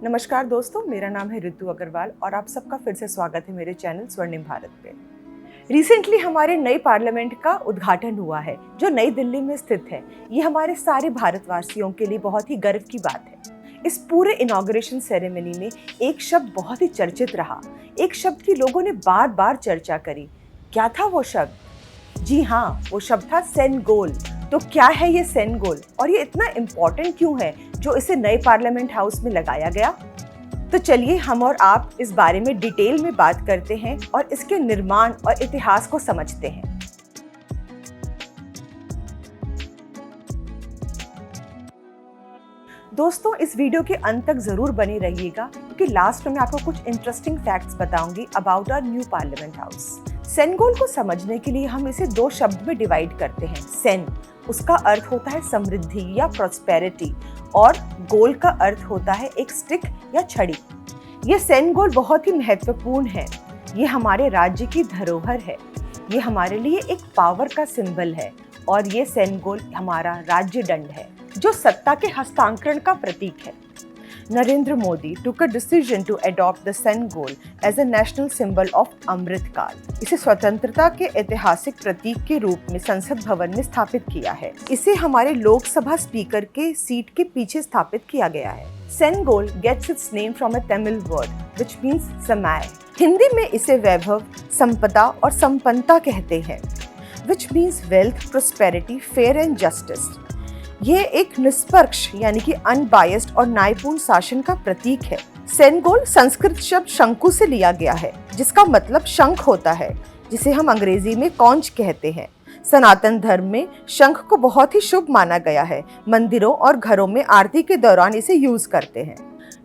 नमस्कार दोस्तों, मेरा नाम है ऋतु अग्रवाल और आप सबका फिर से स्वागत है मेरे चैनल स्वर्णिम भारत पे। रिसेंटली हमारे नए पार्लियामेंट का उद्घाटन हुआ है जो नई दिल्ली में स्थित है। ये हमारे सारे भारतवासियों के लिए बहुत ही गर्व की बात है। इस पूरे इनॉग्रेशन सेरेमनी में एक शब्द बहुत ही चर्चित रहा, एक शब्द की लोगों ने बार बार चर्चा करी। क्या था वो शब्द? जी हाँ, वो शब्द था सेनेगल। तो क्या है ये सेनेगल और ये इतना इम्पोर्टेंट क्यों है जो इसे नए पार्लियामेंट हाउस में लगाया गया? तो चलिए हम और आप इस बारे में डिटेल में बात करते हैं और इसके निर्माण और इतिहास को समझते हैं। दोस्तों, इस वीडियो के अंत तक जरूर बने रहिएगा क्योंकि लास्ट में मैं आपको कुछ इंटरेस्टिंग फैक्ट्स बताऊंगी about our new parliament house. Sengol को समझने के लिए हम इसे दो शब्द में डिवाइड करते हैं। सेन, उसका अर्थ होता है समृद्धि या प्रॉस्पेरिटी, और गोल का अर्थ होता है एक स्टिक या छड़ी। ये सेनेगल बहुत ही महत्वपूर्ण है। ये हमारे राज्य की धरोहर है। ये हमारे लिए एक पावर का सिंबल है और ये सेनेगल हमारा राज्य दंड है जो सत्ता के हस्तांतरण का प्रतीक है। Narendra Modi took a decision to adopt the Senegal as a national symbol of अमृतकाल। इसे स्वतंत्रता के ऐतिहासिक प्रतीक के रूप में संसद भवन में स्थापित किया है। इसे हमारे लोकसभा स्पीकर के सीट के पीछे स्थापित किया गया है। Senegal gets its name from a Tamil word which means समय। हिंदी में इसे वैभव, संपदा और संपन्नता कहते हैं, which means wealth, prosperity, fair and justice। ये एक निष्पक्ष यानी कि अनबायस्ड और न्यायपूर्ण शासन का प्रतीक है। सेनेगल संस्कृत शब्द शंकु से लिया गया है जिसका मतलब शंख होता है, जिसे हम अंग्रेजी में कॉन्च कहते हैं। सनातन धर्म में शंख को बहुत ही शुभ माना गया है। मंदिरों और घरों में आरती के दौरान इसे यूज करते हैं।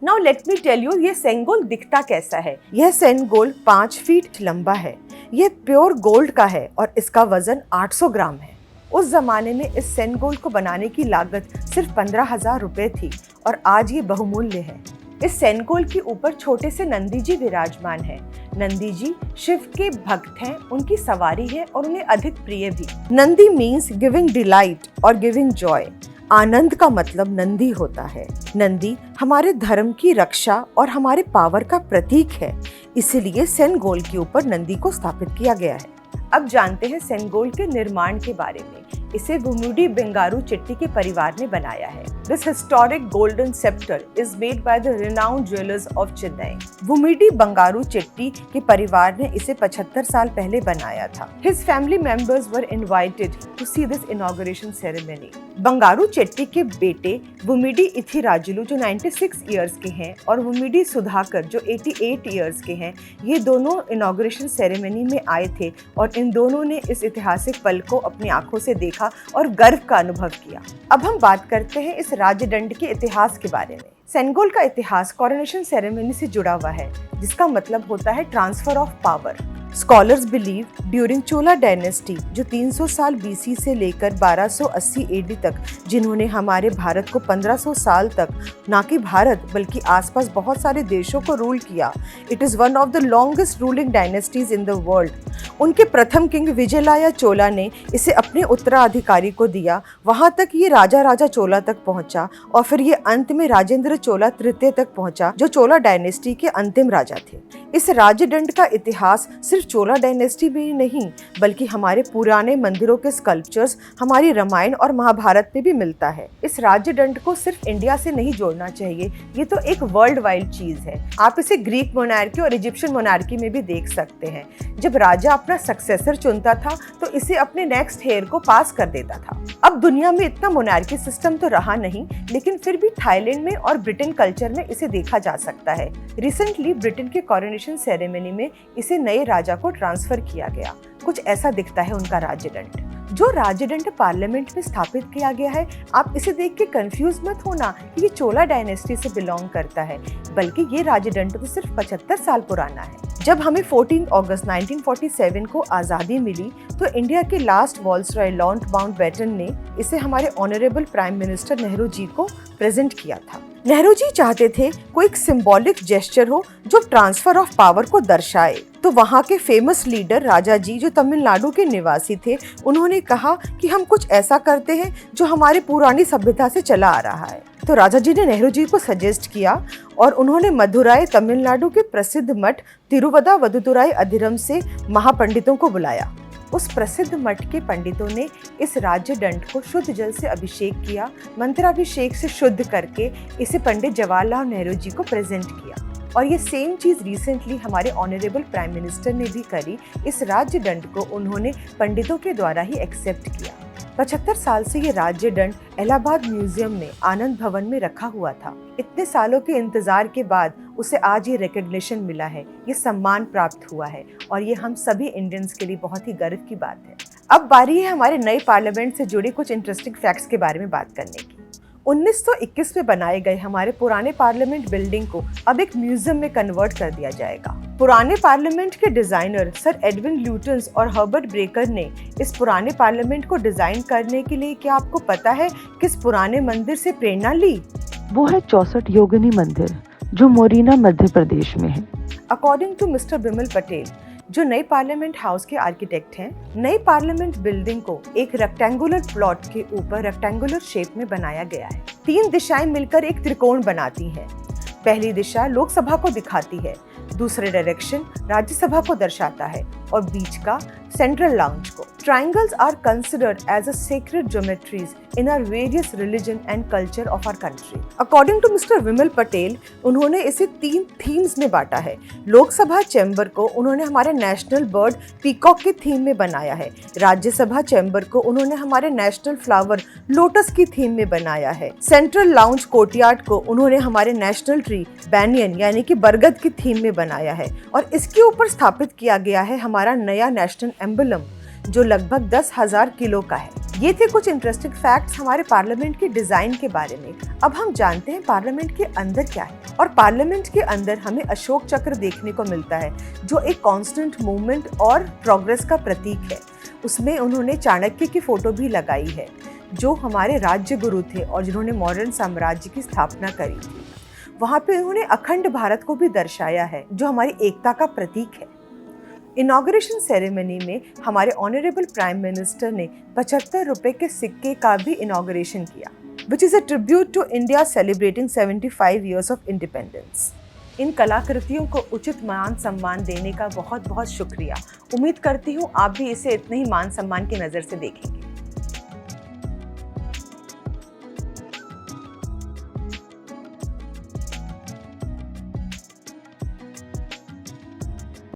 Now let me tell you ये सेनेगल दिखता कैसा है। यह सेनेगल 5 फीट लंबा है। यह प्योर गोल्ड का है और इसका वजन 800 ग्राम है। उस जमाने में इस सेनेगल को बनाने की लागत सिर्फ 15,000 रुपए थी और आज ये बहुमूल्य है। इस सेनेगल के ऊपर छोटे से नंदी जी विराजमान है। नंदी जी शिव के भक्त हैं, उनकी सवारी है और उन्हें अधिक प्रिय भी। नंदी मीन्स गिविंग डिलाइट और गिविंग जॉय। आनंद का मतलब नंदी होता है। नंदी हमारे धर्म की रक्षा और हमारे पावर का प्रतीक है, इसीलिए सेनेगल के ऊपर नंदी को स्थापित किया गया है। अब जानते हैं सेनेगल के निर्माण के बारे में। इसे वुमुडी बेंगारू चेट्टी के परिवार ने बनाया है। This historic golden scepter is made by the renowned jewelers of Chennai। वुमुडी Bangaru Chetty के परिवार ने इसे 75 साल पहले बनाया था। His family members were invited to see this inauguration ceremony। Bangaru Chetty के बेटे वुमुडी इथिराजुलु जो 96 इयर्स के हैं और वुमुडी सुधाकर जो 88 इयर्स के हैं, ये दोनों इनॉग्रेशन सेरेमनी में आए थे और इन दोनों ने इस ऐतिहासिक पल को अपनी आंखों से देखा और गर्व का अनुभव किया। अब हम बात करते हैं इस राजदंड के इतिहास के बारे में। सेनेगल का इतिहास कोरोनेशन सेरेमनी से जुड़ा हुआ है जिसका मतलब होता है transfer of power. Scholars believe during Chola dynasty जो 300 साल बीसी से लेकर 1280 एडी तक, जिन्होंने हमारे भारत को 1500 साल तक ना कि भारत बल्कि आसपास बहुत सारे देशों को रूल किया। It is one of the longest ruling dynasties in the world. उनके प्रथम किंग विजयलाया चोला ने इसे अपने उत्तराधिकारी को दिया। वहाँ तक ये राजा चोला तक पहुँचा और फिर ये अंत में राजेंद्र चोला तृतीय तक पहुँचा जो चोला डायनेस्टी के अंतिम राजा थे। इस राजदंड का इतिहास सिर्फ चोला डायनेस्टी में ही नहीं बल्कि हमारे पुराने मंदिरों के स्कल्पचर्स, हमारी रामायण और महाभारत में भी मिलता है। इस राजदंड को सिर्फ इंडिया से नहीं जोड़ना चाहिए, ये तो एक वर्ल्ड वाइड चीज है। आप इसे ग्रीक मोनार्की और इजिप्शियन मोनार्की में भी देख सकते हैं। जब राजा अपना सक्सेसर चुनता था तो इसे अपने नेक्स्ट हेयर को पास कर देता था। अब दुनिया में इतना मोनार्की सिस्टम तो रहा नहीं, लेकिन फिर भी थाईलैंड में और ब्रिटेन कल्चर में इसे देखा जा सकता है। रिसेंटली ब्रिटेन के कोरोनेशन सेरेमनी में इसे नए राजा को ट्रांसफर किया गया। कुछ ऐसा दिखता है उनका राजदंड। जो राजदंड पार्लियामेंट में स्थापित किया गया है, आप इसे देख के कंफ्यूज मत होना कि ये चोला डायनेस्टी से बिलोंग करता है, बल्कि ये राजदंड तो सिर्फ 75 साल पुराना है। जब हमें 14 अगस्त 1947 को आज़ादी मिली तो इंडिया के लास्ट वाइसरॉय लॉर्ड माउंटबेटन ने इसे हमारे honourable prime minister Nehru ji को प्रेजेंट किया था। नेहरू जी चाहते थे कोई एक सिंबॉलिक जेस्चर हो जो ट्रांसफर ऑफ पावर को दर्शाए। तो वहाँ के फेमस लीडर राजा जी, जो तमिलनाडु के निवासी थे, उन्होंने कहा कि हम कुछ ऐसा करते हैं जो हमारी पुरानी सभ्यता से चला आ रहा है। तो राजा जी ने नेहरू जी को सजेस्ट किया और उन्होंने मदुराई तमिलनाडु के प्रसिद्ध मठ तिरुवदावदुतुराई अधिरम से महापंडितों को बुलाया। उस प्रसिद्ध मठ के पंडितों ने इस राज्य दंड को शुद्ध जल से अभिषेक किया, मंत्राभिषेक से शुद्ध करके इसे पंडित जवाहरलाल नेहरू जी को प्रेजेंट किया। और ये सेम चीज़ रिसेंटली हमारे ऑनरेबल प्राइम मिनिस्टर ने भी करी। इस राज्य दंड को उन्होंने पंडितों के द्वारा ही एक्सेप्ट किया। 75 साल से ये राज्य दंड इलाहाबाद म्यूजियम में आनंद भवन में रखा हुआ था। इतने सालों के इंतजार के बाद उसे आज ये रिकग्निशन मिला है, ये सम्मान प्राप्त हुआ है और ये हम सभी इंडियंस के लिए बहुत ही गर्व की बात है। अब बारी है हमारे नए पार्लियामेंट से जुड़े कुछ इंटरेस्टिंग फैक्ट्स के बारे में बात करने की। 1921 में बनाए गए हमारे पुराने पार्लियामेंट बिल्डिंग को अब एक म्यूजियम में कन्वर्ट कर दिया जाएगा। पुराने पार्लियामेंट के डिजाइनर सर एडविन ल्यूटन्स और हर्बर्ट ब्रेकर ने इस पुराने पार्लियामेंट को डिजाइन करने के लिए, क्या आपको पता है किस पुराने मंदिर से प्रेरणा ली? वो है 64 योगिनी मंदिर, जो मोरीना मध्य प्रदेश में है। According to mister Bimal Patel, जो नए पार्लियामेंट हाउस के आर्किटेक्ट हैं, नई पार्लियामेंट बिल्डिंग को एक रेक्टेंगुलर प्लॉट के ऊपर रेक्टेंगुलर शेप में बनाया गया है। 3 दिशाएं मिलकर एक त्रिकोण बनाती हैं। पहली दिशा लोकसभा को दिखाती है, दूसरे डायरेक्शन राज्यसभा को दर्शाता है और बीच का सेंट्रल लाउंज को। Triangles are considered as a sacred geometries in our various religion and culture of our country. According to Mr. विमल पटेल, उन्होंने इसे 3 थीम्स में बांटा है। लोकसभा चैम्बर को उन्होंने हमारे नेशनल बर्ड पीकॉक के थीम में बनाया है। राज्यसभा चैम्बर को उन्होंने हमारे नेशनल फ्लावर लोटस की थीम में बनाया है। सेंट्रल लाउंज कोर्टयार्ड को उन्होंने हमारे नेशनल ट्री बैनियन यानी कि बरगद की थीम में बनाया है और इसके ऊपर स्थापित किया गया है हमारा नया नेशनल एम्बलम, जो लगभग 10,000 किलो का है। ये थे कुछ इंटरेस्टिंग फैक्ट्स हमारे पार्लियामेंट के डिजाइन के बारे में। अब हम जानते हैं पार्लियामेंट के अंदर क्या है। और पार्लियामेंट के अंदर हमें अशोक चक्र देखने को मिलता है, जो एक कांस्टेंट मूवमेंट और प्रोग्रेस का प्रतीक है। उसमें उन्होंने चाणक्य की फोटो भी लगाई है, जो हमारे राज्य गुरु थे और जिन्होंने मॉडर्न साम्राज्य की स्थापना करी थी। वहाँ पे उन्होंने अखंड भारत को भी दर्शाया है, जो हमारी एकता का प्रतीक है। इनॉग्रेशन सेरेमनी में हमारे ऑनरेबल प्राइम मिनिस्टर ने 75 रुपए के सिक्के का भी इनॉग्रेशन किया, which is a tribute to India celebrating 75 years of independence. इन कलाकृतियों को उचित मान सम्मान देने का बहुत बहुत शुक्रिया। उम्मीद करती हूँ आप भी इसे इतने ही मान सम्मान की नज़र से देखेंगे।